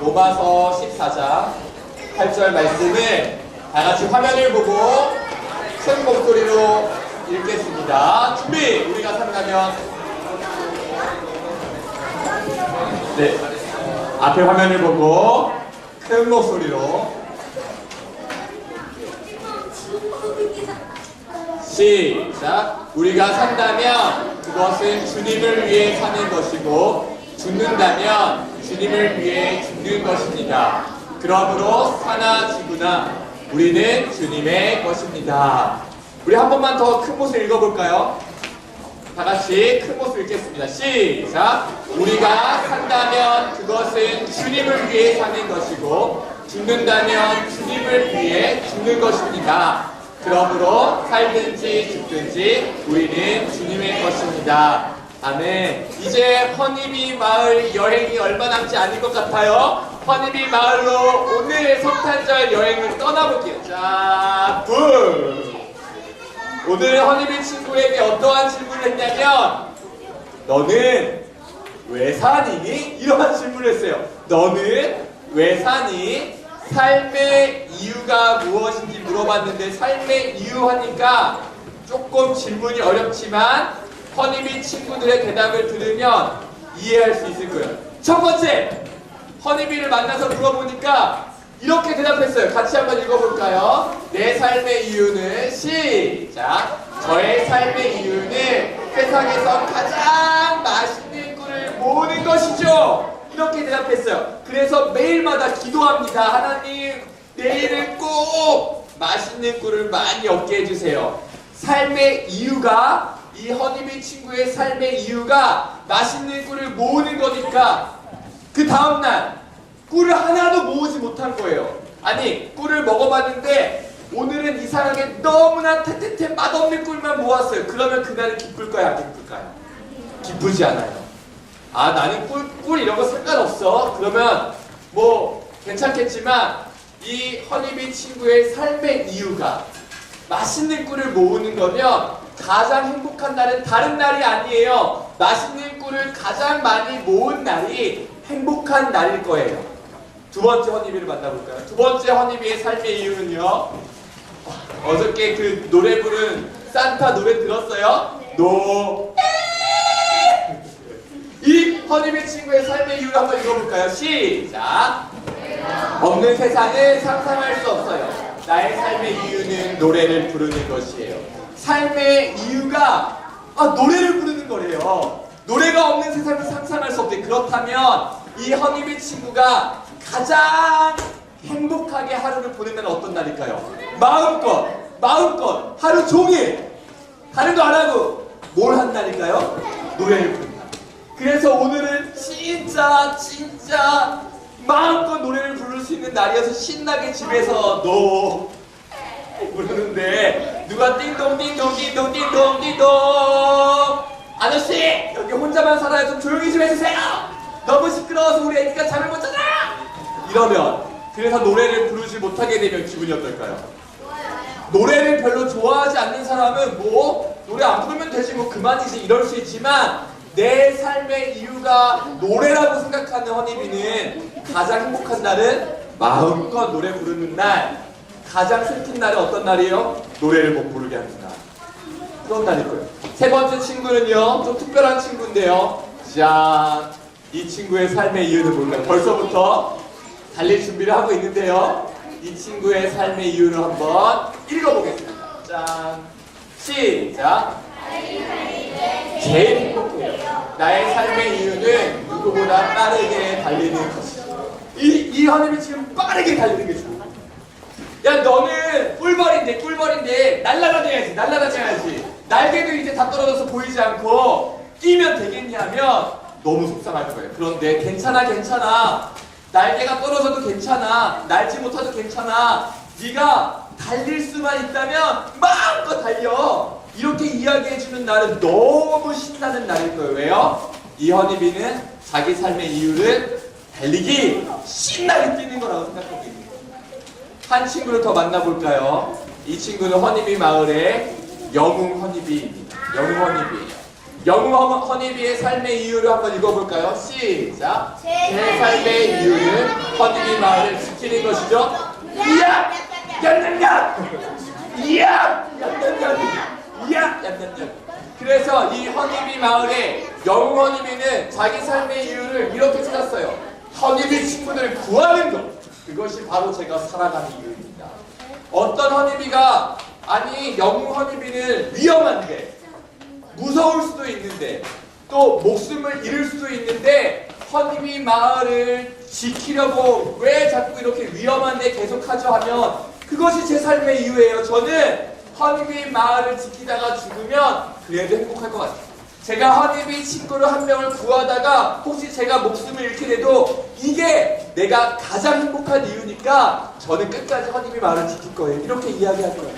로마서 14장 8절 말씀을 다 같이 화면을 보고 큰 목소리로 읽겠습니다. 준비! 우리가 산다면 네, 앞에 화면을 보고 큰 목소리로 시작! 우리가 산다면 그것은 주님을 위해 사는 것이고 죽는다면 주님을 위해 죽는 것입니다. 그러므로 사나 죽으나 우리는 주님의 것입니다. 우리 한 번만 더 큰 목소리 읽어볼까요? 다 같이 큰 목소리 읽겠습니다. 시작! 우리가 산다면 그것은 주님을 위해 사는 것이고 죽는다면 주님을 위해 죽는 것입니다. 그러므로 살든지 죽든지 우리는 주님의 것입니다. 아멘. 이제 허니비 마을 여행이 얼마 남지 않은 것 같아요. 허니비 마을로 오늘 성탄절 여행을 떠나볼게요. 자, 오늘 허니비 친구에게 어떠한 질문을 했냐면 너는 왜 사니? 이러한 질문을 했어요. 너는 왜 사니? 삶의 이유가 무엇인지 물어봤는데 삶의 이유 하니까 조금 질문이 어렵지만 허니비 친구들의 대답을 들으면 이해할 수 있을 거예요. 첫 번째, 허니비를 만나서 물어보니까 이렇게 대답했어요. 같이 한번 읽어볼까요? 내 삶의 이유는 시작! 저의 삶의 이유는 세상에서 가장 맛있는 꿀을 모으는 것이죠. 이렇게 대답했어요. 그래서 매일마다 기도합니다. 하나님, 내일은 꼭 맛있는 꿀을 많이 얻게 해주세요. 삶의 이유가, 이 허니비 친구의 삶의 이유가 맛있는 꿀을 모으는 거니까 그 다음날 꿀을 하나도 모으지 못한 거예요. 아니, 꿀을 먹어봤는데 오늘은 이상하게 너무나 태태태 맛없는 꿀만 모았어요. 그러면 그날은 기쁠까요? 안 기쁠까요? 기쁘지 않아요. 아, 나는 꿀 이런 거 상관없어. 그러면 뭐 괜찮겠지만 이 허니비 친구의 삶의 이유가 맛있는 꿀을 모으는 거면 가장 행복한 날은 다른 날이 아니에요. 맛있는 꿀을 가장 많이 모은 날이 행복한 날일 거예요. 두 번째 허니비를 만나볼까요? 두 번째 허니비의 삶의 이유는요. 어저께 그 노래 부른 산타 노래 들었어요? 이 허니비 친구의 삶의 이유를 한번 읽어볼까요? 시작! 없는 세상은 상상할 수 없어요. 나의 삶의 이유는 노래를 부르는 것이에요. 삶의 이유가 노래를 부르는 거래요. 노래가 없는 세상은 상상할 수 없대. 그렇다면 이 허니비 친구가 가장 행복하게 하루를 보내면 어떤 날일까요? 마음껏 하루 종일 다른 거 안 하고 뭘 한 날일까요? 노래를 부르는 날. 그래서 오늘은 진짜 마음껏 노래를 부를 수 있는 날이어서 신나게 집에서 부르는데 누가 띵동 아저씨 여기 혼자만 살아요. 좀 조용히 좀 해주세요. 너무 시끄러워서 우리 애기가 잠을 못 자잖아. 이러면 그래서 노래를 부르지 못하게 되면 기분이 어떨까요? 노래를 별로 좋아하지 않는 사람은 뭐 노래 안 부르면 되지 뭐 그만이지 이럴 수 있지만 내 삶의 이유가 노래라고 생각하는 허니비는 가장 행복한 날은 마음껏 노래 부르는 날, 가장 슬픈 날은 어떤 날이에요? 노래를 못 부르게 하는 날. 그런 날일 거예요. 세 번째 친구는요, 좀 특별한 친구인데요. 짠! 이 친구의 삶의 이유는 뭘까요? 벌써부터 달릴 준비를 하고 있는데요. 이 친구의 삶의 이유를 한번 읽어보겠습니다. 짠! 시작! 제일 행복해요. 나의 삶의 이유는 누구보다 빠르게 달리는 것이죠. 이 허니비 지금 빠르게 달리는 게 좋아. 야, 너는 꿀벌인데 날아다녀야지. 날개도 이제 다 떨어져서 보이지 않고 뛰면 되겠냐면 너무 속상할 거예요. 그런데 괜찮아. 날개가 떨어져도 괜찮아. 날지 못해도 괜찮아. 네가 달릴 수만 있다면 마음껏 달려. 이렇게 이야기해주는 날은 너무 신나는 날일 거예요. 왜요? 이 허니비는 자기 삶의 이유를 달리기, 신나게 뛰는 거라고 생각하고 있는 거예요. 한 친구를 더 만나볼까요? 이 친구는 허니비 마을의 영웅 허니비입니다. 영웅 허니비의 삶의 이유를 한번 읽어볼까요? 시작! 제 삶의 이유는 허니비 마을을 지키는 것이죠. 이야! 얌얌얌! 이야! 얌얌얌! 이야! 얌얌얌! 그래서 이 허니비 마을의 영웅 허니비는 자기 삶의 이유를 이렇게 찾았어요. 허니비 친구들을 구하는 것. 그것이 바로 제가 살아가는 이유입니다. 어떤 허니비가 아니 영웅 허니비는 위험한데 무서울 수도 있는데 또 목숨을 잃을 수도 있는데 허니비 마을을 지키려고 왜 자꾸 이렇게 위험한데 계속하죠 하면 그것이 제 삶의 이유예요. 저는 허니비 마을을 지키다가 죽으면 그래도 행복할 것 같아요. 제가 허니비 친구를 한 명을 구하다가 혹시 제가 목숨을 잃게 돼도 이게 내가 가장 행복한 이유니까 저는 끝까지 허니비 마을을 지킬 거예요. 이렇게 이야기할 거예요.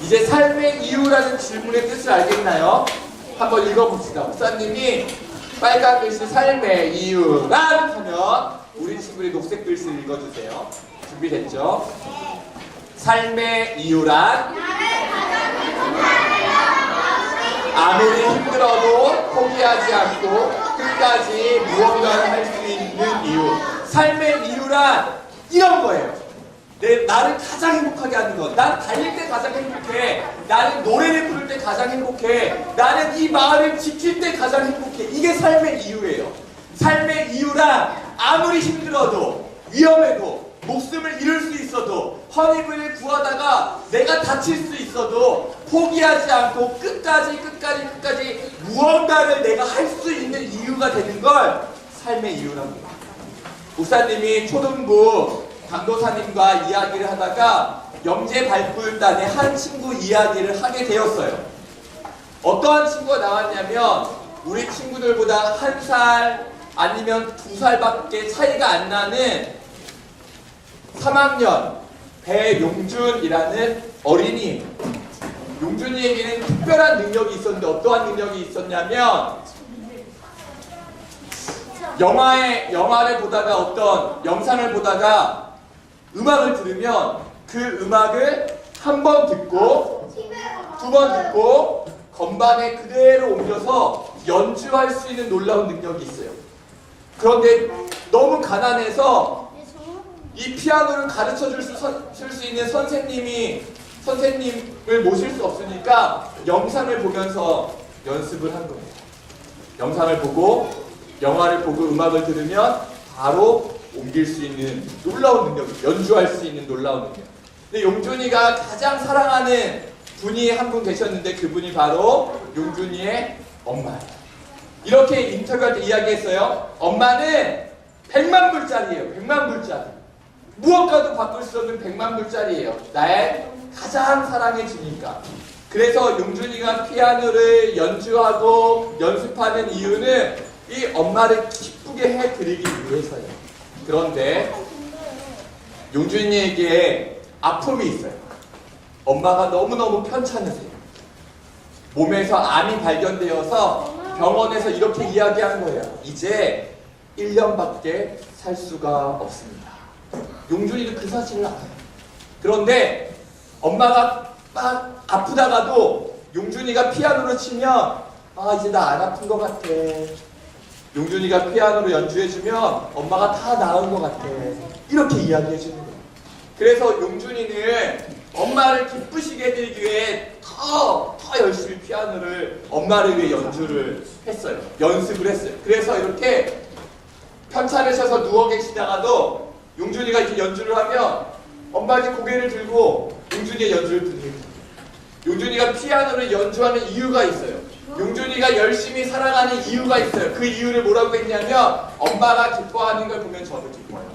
이제 삶의 이유라는 질문의 뜻을 알겠나요? 한번 읽어봅시다. 목사님이 빨간 글씨 삶의 이유란 하면 우리 친구들이 녹색 글씨를 읽어주세요. 준비됐죠? 삶의 이유란 아무리 힘들어도 포기하지 않고 끝까지 무언가를 할 수 있는 이유. 삶의 이유란 이런 거예요. 나를 가장 행복하게 하는 것. 난 달릴 때 가장 행복해. 나는 노래를 부를 때 가장 행복해. 나는 이 마을을 지킬 때 가장 행복해. 이게 삶의 이유예요. 삶의 이유란 아무리 힘들어도 위험해도 목숨을 잃을 수 있어도 허니비를 구하다가 내가 다칠 수 있어도 포기하지 않고 끝까지 무언가를 내가 할 수 있는 이유가 되는 걸 삶의 이유랍니다. 목사님이 초등부 강도사님과 이야기를 하다가 영재 발굴단의 한 친구 이야기를 하게 되었어요. 어떠한 친구가 나왔냐면 우리 친구들보다 1살 아니면 2살밖에 차이가 안 나는 3학년 배용준이라는 어린이. 용준이에게는 특별한 능력이 있었는데 어떠한 능력이 있었냐면 영화를 보다가 어떤 영상을 보다가 음악을 들으면 그 음악을 한 번 듣고 2번 듣고 건반에 그대로 옮겨서 연주할 수 있는 놀라운 능력이 있어요. 그런데 너무 가난해서 이 피아노를 가르쳐 줄 수 있는 선생님을 모실 수 없으니까 영상을 보면서 연습을 한 거예요. 영상을 보고 영화를 보고 음악을 들으면 바로 옮길 수 있는 놀라운 능력, 연주할 수 있는 놀라운 능력. 근데 용준이가 가장 사랑하는 분이 한 분 계셨는데 그분이 바로 용준이의 엄마예요. 이렇게 인터뷰할 때 이야기했어요. 엄마는 100만 불짜리예요. 100만 불짜리. 무엇과도 바꿀 수 없는 100만 불짜리예요. 나의 가장 사랑해 주니까. 그래서 용준이가 피아노를 연주하고 연습하는 이유는 이 엄마를 기쁘게 해드리기 위해서예요. 그런데 용준이에게 아픔이 있어요. 엄마가 너무너무 편찮으세요. 몸에서 암이 발견되어서 병원에서 이렇게 이야기한 거예요. 이제 1년밖에 살 수가 없습니다. 용준이도 그 사실을 알아요. 그런데 엄마가 막 아프다가도 용준이가 피아노를 치면 이제 나 안 아픈 것 같아. 용준이가 피아노를 연주해주면 엄마가 다 나은 것 같아. 이렇게 이야기해주는 거예요. 그래서 용준이는 엄마를 기쁘시게 해드리기 위해 더 열심히 피아노를 엄마를 위해 연주를 했어요. 연습을 했어요. 그래서 이렇게 편찮으셔서 누워 계시다가도 용준이가 이렇게 연주를 하면 엄마가 고개를 들고 용준이의 연주를 듣는. 용준이가 피아노를 연주하는 이유가 있어요. 용준이가 열심히 살아가는 이유가 있어요. 그 이유를 뭐라고 했냐면 엄마가 기뻐하는 걸 보면 저도 기뻐요.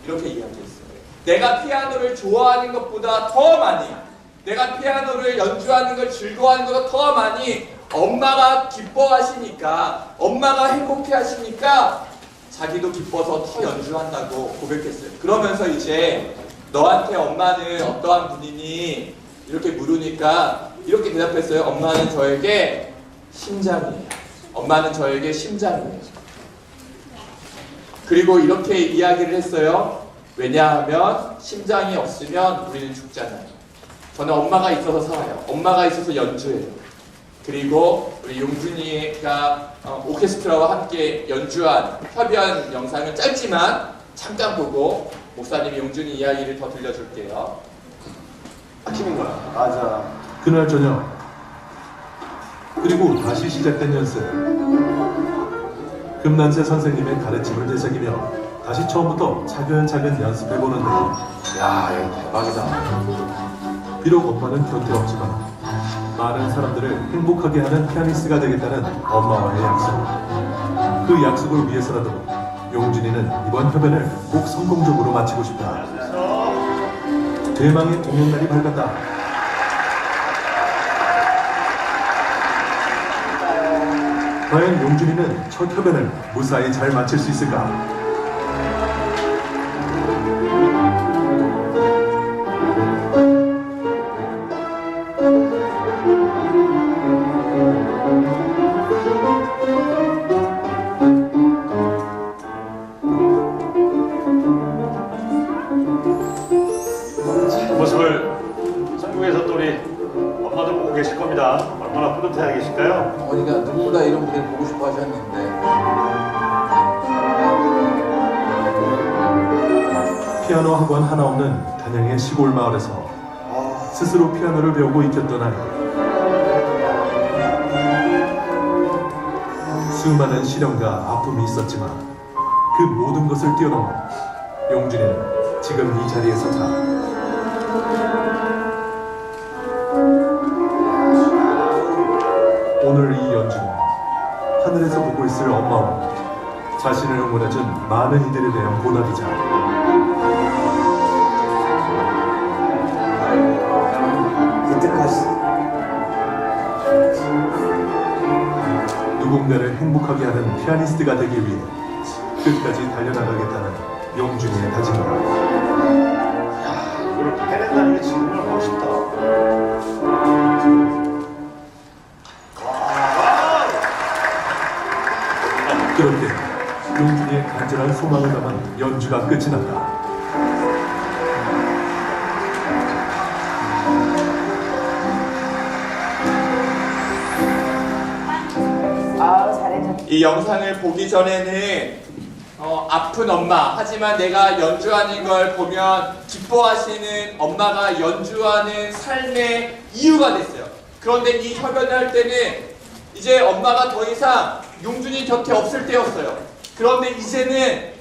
이렇게 이야기했어요. 내가 피아노를 좋아하는 것보다 더 많이, 내가 피아노를 연주하는 걸 즐거워하는 것보다 더 많이 엄마가 기뻐하시니까, 엄마가 행복해하시니까 자기도 기뻐서 더 연주한다고 고백했어요. 그러면서 이제 너한테 엄마는 어떠한 분이니? 이렇게 물으니까 이렇게 대답했어요. 엄마는 저에게 심장이에요. 엄마는 저에게 심장이에요. 그리고 이렇게 이야기를 했어요. 왜냐하면 심장이 없으면 우리는 죽잖아요. 저는 엄마가 있어서 살아요. 엄마가 있어서 연주해요. 그리고 우리 용준이가 오케스트라와 함께 연주한 협연 영상은 짧지만 잠깐 보고 목사님이 용준이 이야기를 더 들려줄게요. 아끼는 거야. 맞아. 그날 저녁, 그리고 다시 시작된 연습. 금난세 선생님의 가르침을 되새기며 다시 처음부터 차근차근 연습해보는데, 야, 이거 대박이다. 비록 엄마는 곁에 없지만 많은 사람들을 행복하게 하는 피아니스트가 되겠다는 엄마와의 약속. 그 약속을 위해서라도 용준이는 이번 협연을 꼭 성공적으로 마치고 싶다. 대망의 공연날이 밝았다. 과연 용준이는 첫 협연을 무사히 잘 마칠 수 있을까? 모습을 전국에서 또 우리 엄마도 보고 계실 겁니다. 얼마나 뿌듯해 계실까요? 어머니가 누구보다 이런 무대를 보고 싶어 하셨는데 피아노 학원 하나 없는 단양의 시골 마을에서 스스로 피아노를 배우고 익혔던 아이. 수많은 시련과 아픔이 있었지만 그 모든 것을 뛰어넘어 용준이는 지금 이 자리에 섰다. 오늘 이 연주는 하늘에서 보고 있을 엄마와 자신을 응원해준 많은 이들에 대한 보답이자 누군가를 행복하게 하는 피아니스트가 되기 위해 끝까지 달려나가겠다는 용준이의 다짐이다. 이걸 해낸다는 게 정말 멋있다. 그렇게 용준이의 간절한 소망을 담은 연주가 끝이 났다. 이 영상을 보기 전에는 아픈 엄마, 하지만 내가 연주하는 걸 보면 기뻐하시는 엄마가 연주하는 삶의 이유가 됐어요. 그런데 이 협연을 할 때는 이제 엄마가 더 이상 용준이 곁에 없을 때였어요. 그런데 이제는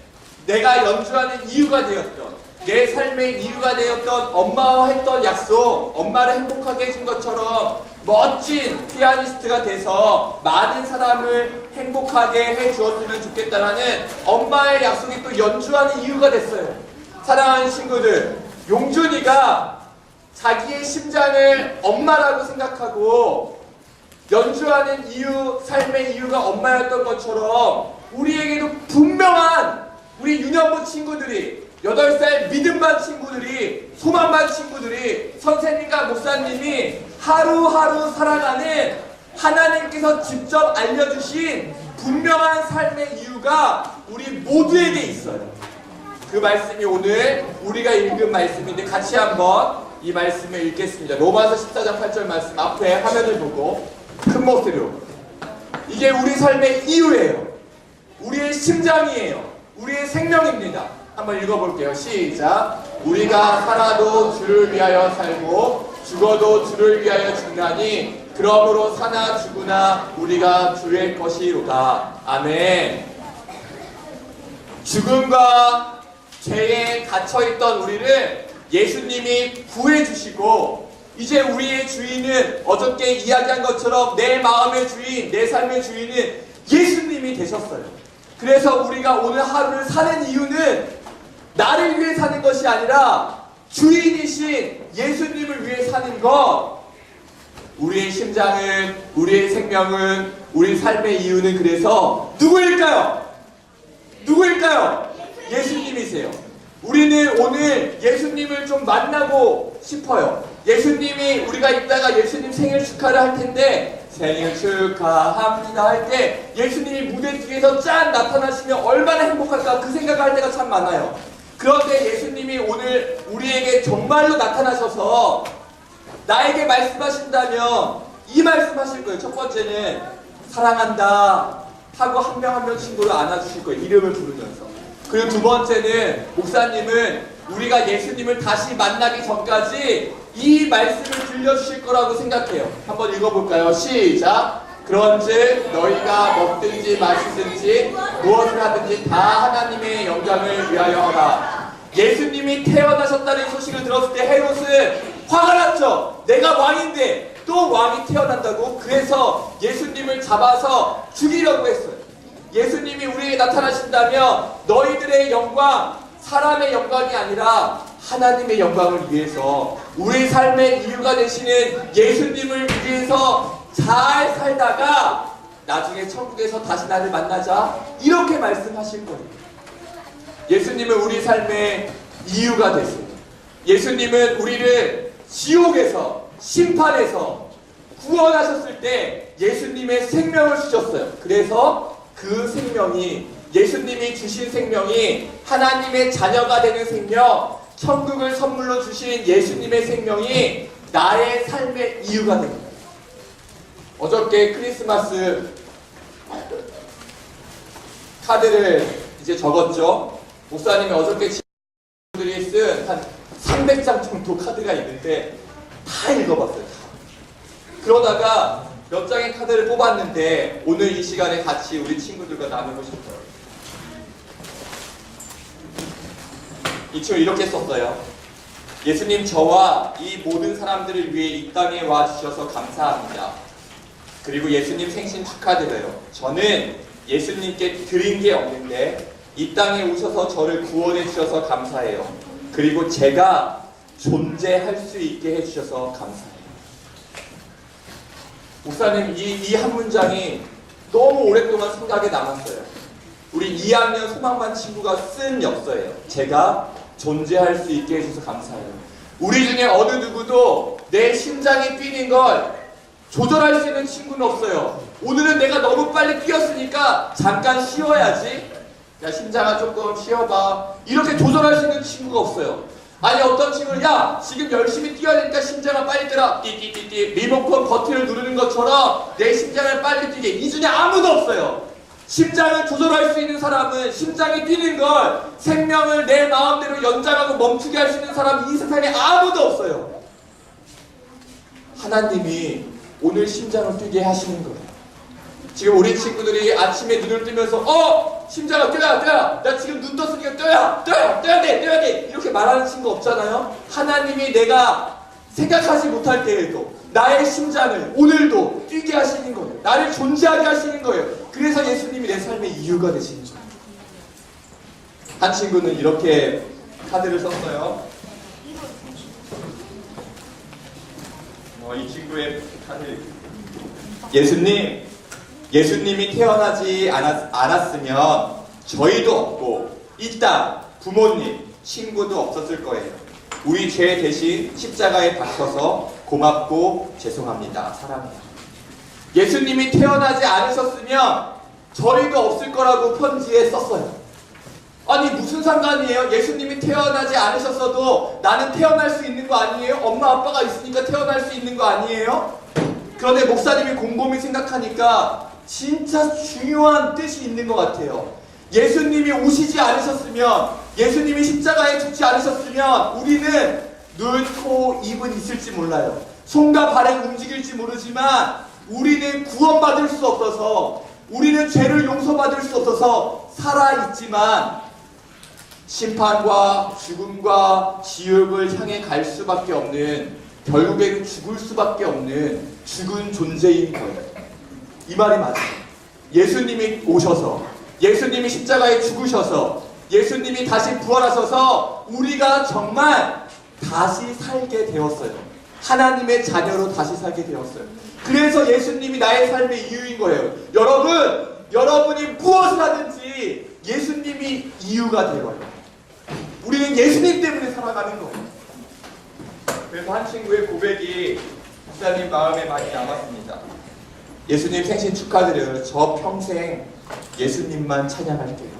내가 연주하는 이유가 되었던, 내 삶의 이유가 되었던 엄마와 했던 약속, 엄마를 행복하게 해준 것처럼 멋진 피아니스트가 돼서 많은 사람을 행복하게 해주었으면 좋겠다라는 엄마의 약속이 또 연주하는 이유가 됐어요. 사랑하는 친구들, 용준이가 자기의 심장을 엄마라고 생각하고 연주하는 이유, 삶의 이유가 엄마였던 것처럼 우리에게도 분명한 우리 유년부 친구들이 8살 믿음반 친구들이, 소망반 친구들이, 선생님과 목사님이 하루하루 살아가는 하나님께서 직접 알려주신 분명한 삶의 이유가 우리 모두에게 있어요. 그 말씀이 오늘 우리가 읽은 말씀인데 같이 한번 이 말씀을 읽겠습니다. 로마서 14장 8절 말씀 앞에 화면을 보고 큰 목소리로, 이게 우리 삶의 이유예요. 우리의 심장이에요. 우리의 생명입니다. 한번 읽어볼게요. 시작. 우리가 살아도 주를 위하여 살고 죽어도 주를 위하여 죽나니 그러므로 사나 죽으나 우리가 주의 것이로다. 아멘. 죽음과 죄에 갇혀있던 우리를 예수님이 구해주시고 이제 우리의 주인은 어저께 이야기한 것처럼 내 마음의 주인, 내 삶의 주인은 예수님이 되셨어요. 그래서 우리가 오늘 하루를 사는 이유는 나를 위해 사는 것이 아니라 주인이신 예수님을 위해 사는 것. 우리의 심장은, 우리의 생명은, 우리 삶의 이유는 그래서 누구일까요? 누구일까요? 예수님이세요. 우리는 오늘 예수님을 좀 만나고 싶어요. 예수님이, 우리가 이따가 예수님 생일 축하를 할 텐데 생일 축하합니다 할 때 예수님이 무대 뒤에서 짠 나타나시면 얼마나 행복할까, 그 생각을 할 때가 참 많아요. 그런데 예수님이 오늘 우리에게 정말로 나타나셔서 나에게 말씀하신다면 이 말씀하실 거예요. 첫 번째는 사랑한다 하고 한 명 한 명 친구를 안아주실 거예요. 이름을 부르면서. 그리고 두 번째는 목사님은 우리가 예수님을 다시 만나기 전까지 이 말씀을 들려주실 거라고 생각해요. 한번 읽어볼까요? 시작! 그런즉 너희가 먹든지 마시든지 무엇을 하든지 다 하나님의 영광을 위하여 하라. 예수님이 태어나셨다는 소식을 들었을 때 헤롯은 화가 났죠. 내가 왕인데 또 왕이 태어난다고? 그래서 예수님을 잡아서 죽이려고 했어요. 예수님이 우리에게 나타나신다면 너희들의 영광, 사람의 영광이 아니라 하나님의 영광을 위해서 우리 삶의 이유가 되시는 예수님을 위해서 잘 살다가 나중에 천국에서 다시 나를 만나자, 이렇게 말씀하실 거예요. 예수님은 우리 삶의 이유가 되세요. 예수님은 우리를 지옥에서, 심판에서 구원하셨을 때 예수님의 생명을 주셨어요. 그래서 그 생명이, 예수님이 주신 생명이 하나님의 자녀가 되는 생명, 천국을 선물로 주신 예수님의 생명이 나의 삶의 이유가 됩니다. 어저께 크리스마스 카드를 이제 적었죠. 목사님이 어저께 친구들이 쓴 한 300장 정도 카드가 있는데 다 읽어봤어요. 그러다가 몇 장의 카드를 뽑았는데 오늘 이 시간에 같이 우리 친구들과 나누고 싶어요. 이 친구 이렇게 썼어요. 예수님, 저와 이 모든 사람들을 위해 이 땅에 와주셔서 감사합니다. 그리고 예수님 생신 축하드려요. 저는 예수님께 드린 게 없는데 이 땅에 오셔서 저를 구원해 주셔서 감사해요. 그리고 제가 존재할 수 있게 해주셔서 감사해요. 목사님, 이 한 문장이 너무 오랫동안 생각에 남았어요. 우리 2학년 소망반 친구가 쓴 엽서예요. 제가 존재할 수 있게 해주셔서 감사해요. 우리 중에 어느 누구도 내 심장이 뛰는 걸 조절할 수 있는 친구는 없어요. 오늘은 내가 너무 빨리 뛰었으니까 잠깐 쉬어야지. 야, 심장아 조금 쉬어봐. 이렇게 조절할 수 있는 친구가 없어요. 아니, 어떤 친구는 야, 지금 열심히 뛰어야 되니까 심장아 빨리 뛰라. 띠띠띠띠 리모컨 버튼을 누르는 것처럼 내 심장을 빨리 뛰게. 이 중에 아무도 없어요. 심장을 조절할 수 있는 사람은, 심장이 뛰는 걸, 생명을 내 마음대로 연장하고 멈추게 할 수 있는 사람은 이 세상에 아무도 없어요. 하나님이 오늘 심장을 뛰게 하시는 거예요. 지금 우리 친구들이 아침에 눈을 뜨면서 심장아 뛰어야 나 지금 눈 떴으니까 뛰어야 돼 이렇게 말하는 친구 없잖아요. 하나님이 내가 생각하지 못할 때에도 나의 심장을 오늘도 뛰게 하시는 거예요. 나를 존재하게 하시는 거예요. 그래서 예수님이 내 삶의 이유가 되시는 거예요. 한 친구는 이렇게 카드를 썼어요. 이 친구의 카드. 예수님이 태어나지 않았으면 저희도 없고 이 땅, 부모님, 친구도 없었을 거예요. 우리 죄 대신 십자가에 박혀서 고맙고 죄송합니다. 사랑해요. 예수님이 태어나지 않으셨으면 저희도 없을 거라고 편지에 썼어요. 아니, 무슨 상관이에요? 예수님이 태어나지 않으셨어도 나는 태어날 수 있는 거 아니에요? 엄마 아빠가 있으니까 태어날 수 있는 거 아니에요? 그런데 목사님이 곰곰이 생각하니까 진짜 중요한 뜻이 있는 것 같아요. 예수님이 오시지 않으셨으면, 예수님이 십자가에 죽지 않으셨으면 우리는 눈, 코, 입은 있을지 몰라요. 손과 발은 움직일지 모르지만 우리는 구원받을 수 없어서, 우리는 죄를 용서받을 수 없어서 살아있지만 심판과 죽음과 지옥을 향해 갈 수밖에 없는, 결국에는 죽을 수밖에 없는 죽은 존재인 거예요. 이 말이 맞아요. 예수님이 오셔서, 예수님이 십자가에 죽으셔서, 예수님이 다시 부활하셔서 우리가 정말 다시 살게 되었어요. 하나님의 자녀로 다시 살게 되었어요. 그래서 예수님이 나의 삶의 이유인 거예요. 여러분이 무엇을 하든지 예수님이 이유가 되어요. 우리는 예수님 때문에 살아가는 거예요. 그래서 한 친구의 고백이 목사님 마음에 많이 남았습니다. 예수님 생신 축하드려요. 저 평생 예수님만 찬양할게요.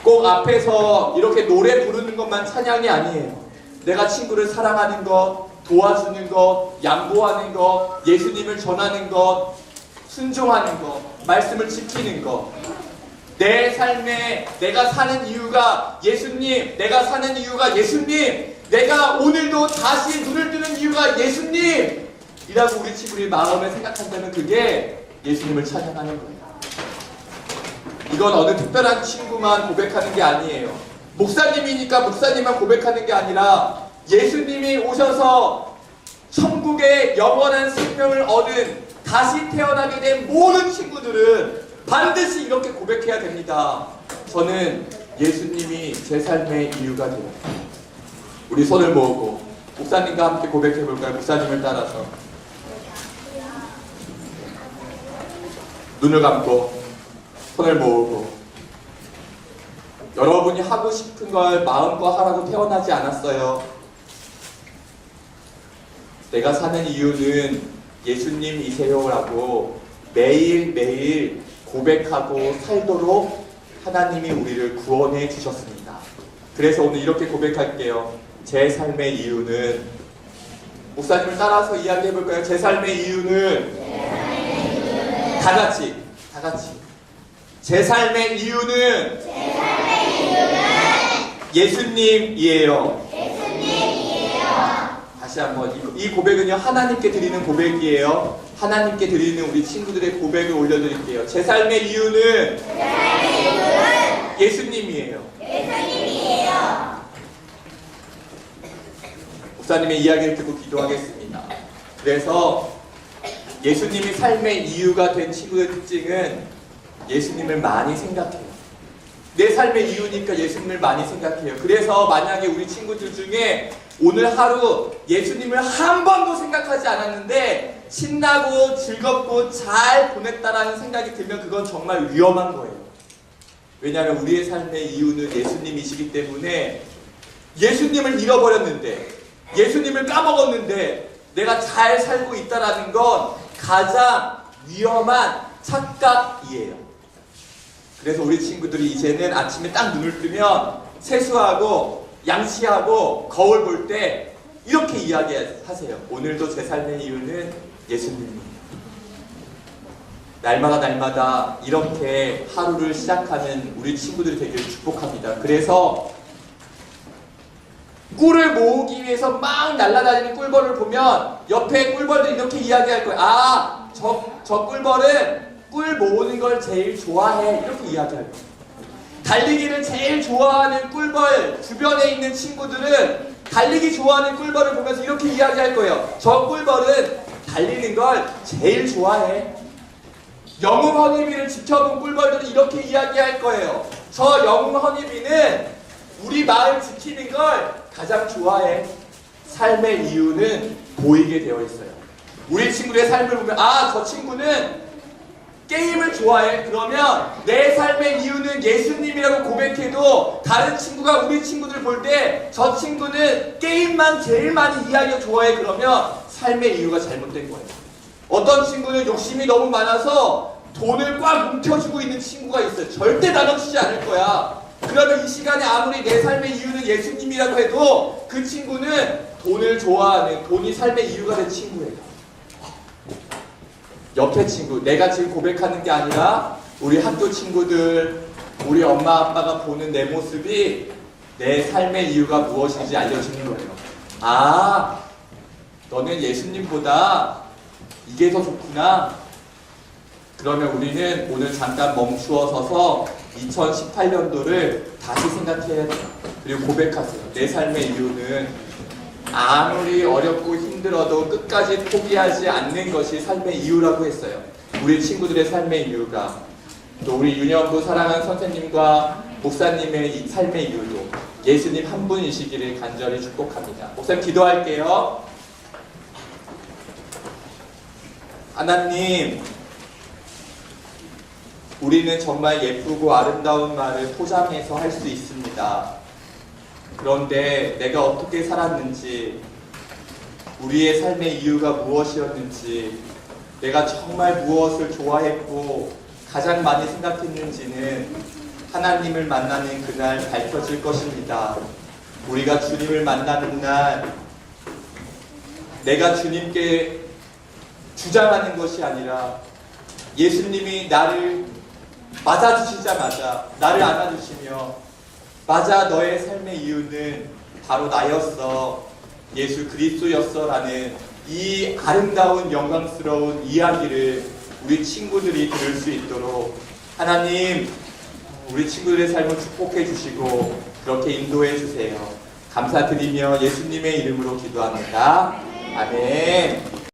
꼭 앞에서 이렇게 노래 부르는 것만 찬양이 아니에요. 내가 친구를 사랑하는 것, 도와주는 것, 양보하는 것, 예수님을 전하는 것, 순종하는 것, 말씀을 지키는 것, 내 삶에 내가 사는 이유가 예수님, 내가 사는 이유가 예수님, 내가 오늘도 다시 눈을 뜨는 이유가 예수님 이라고 우리 친구들이 마음에 생각한다면 그게 예수님을 찬양하는 거예요. 이건 어느 특별한 친구만 고백하는 게 아니에요. 목사님이니까 목사님만 고백하는 게 아니라 예수님이 오셔서 천국의 영원한 생명을 얻은 다시 태어나게 된 모든 친구들은 반드시 이렇게 고백해야 됩니다. 저는 예수님이 제 삶의 이유가 돼요. 우리 손을 모으고 목사님과 함께 고백해 볼까요? 목사님을 따라서 눈을 감고 손을 모으고 여러분이 하고 싶은 걸 마음껏 하라고 태어나지 않았어요. 내가 사는 이유는 예수님이세요라고 매일매일 고백하고 살도록 하나님이 우리를 구원해 주셨습니다. 그래서 오늘 이렇게 고백할게요. 제 삶의 이유는, 목사님을 따라서 이야기해 볼까요? 제 삶의 이유는 다 같이 제 삶의 이유는 예수님이에요. 다시 한번 이 고백은요 하나님께 드리는 고백이에요. 하나님께 드리는 우리 친구들의 고백을 올려드릴게요. 제 삶의 이유는 예수님이에요. 목사님의 이야기를 듣고 기도하겠습니다. 그래서 예수님이 삶의 이유가 된 친구의 특징은 예수님을 많이 생각해요. 내 삶의 이유니까 예수님을 많이 생각해요. 그래서 만약에 우리 친구들 중에 오늘 하루 예수님을 한 번도 생각하지 않았는데 신나고 즐겁고 잘 보냈다라는 생각이 들면 그건 정말 위험한 거예요. 왜냐하면 우리의 삶의 이유는 예수님이시기 때문에 예수님을 잃어버렸는데, 예수님을 까먹었는데 내가 잘 살고 있다라는 건 가장 위험한 착각이에요. 그래서 우리 친구들이 이제는 아침에 딱 눈을 뜨면 세수하고 양치하고 거울 볼 때 이렇게 이야기하세요. 오늘도 제 삶의 이유는 예수님입니다. 날마다 이렇게 하루를 시작하는 우리 친구들이 되기를 축복합니다. 그래서 꿀을 모으기 위해서 막 날아다니는 꿀벌을 보면 옆에 꿀벌들이 이렇게 이야기할 거예요. 아, 저 꿀벌은 꿀 모으는 걸 제일 좋아해. 이렇게 이야기할 거예요. 달리기를 제일 좋아하는 꿀벌 주변에 있는 친구들은 달리기 좋아하는 꿀벌을 보면서 이렇게 이야기할 거예요. 저 꿀벌은 달리는 걸 제일 좋아해. 영웅 허니비를 지켜본 꿀벌들은 이렇게 이야기할 거예요. 저 영웅 허니비는 우리 마을 지키는 걸 가장 좋아해. 삶의 이유는 보이게 되어 있어요. 우리 친구의 삶을 보면 아, 저 친구는 게임을 좋아해. 그러면 내 삶의 이유는 예수님이라고 고백해도 다른 친구가 우리 친구들 볼 때 저 친구는 게임만 제일 많이 이야기를 좋아해. 그러면 삶의 이유가 잘못된 거예요. 어떤 친구는 욕심이 너무 많아서 돈을 꽉 뭉켜주고 있는 친구가 있어요. 절대 나눠주지 않을 거야. 그러면 이 시간에 아무리 내 삶의 이유는 예수님이라고 해도 그 친구는 돈을 좋아하는, 돈이 삶의 이유가 된 친구예요. 옆에 친구, 내가 지금 고백하는 게 아니라 우리 학교 친구들, 우리 엄마 아빠가 보는 내 모습이 내 삶의 이유가 무엇인지 알려주는 거예요. 아, 너는 예수님보다 이게 더 좋구나. 그러면 우리는 오늘 잠깐 멈추어 서서 2018년도를 다시 생각해야 돼요. 그리고 고백하세요. 내 삶의 이유는 아무리 어렵고 힘들어도 끝까지 포기하지 않는 것이 삶의 이유라고 했어요. 우리 친구들의 삶의 이유가, 또 우리 유년부 사랑하는 선생님과 목사님의 이 삶의 이유도 예수님 한 분이시기를 간절히 축복합니다. 목사님 기도할게요. 하나님, 우리는 정말 예쁘고 아름다운 말을 포장해서 할 수 있습니다. 그런데 내가 어떻게 살았는지, 우리의 삶의 이유가 무엇이었는지, 내가 정말 무엇을 좋아했고 가장 많이 생각했는지는 하나님을 만나는 그날 밝혀질 것입니다. 우리가 주님을 만나는 날 내가 주님께 주장하는 것이 아니라 예수님이 나를 맞아주시자마자 나를 안아주시며 맞아 너의 삶의 이유는 바로 나였어 예수 그리스도였어 라는 이 아름다운 영광스러운 이야기를 우리 친구들이 들을 수 있도록 하나님 우리 친구들의 삶을 축복해 주시고 그렇게 인도해 주세요. 감사드리며 예수님의 이름으로 기도합니다. 아멘.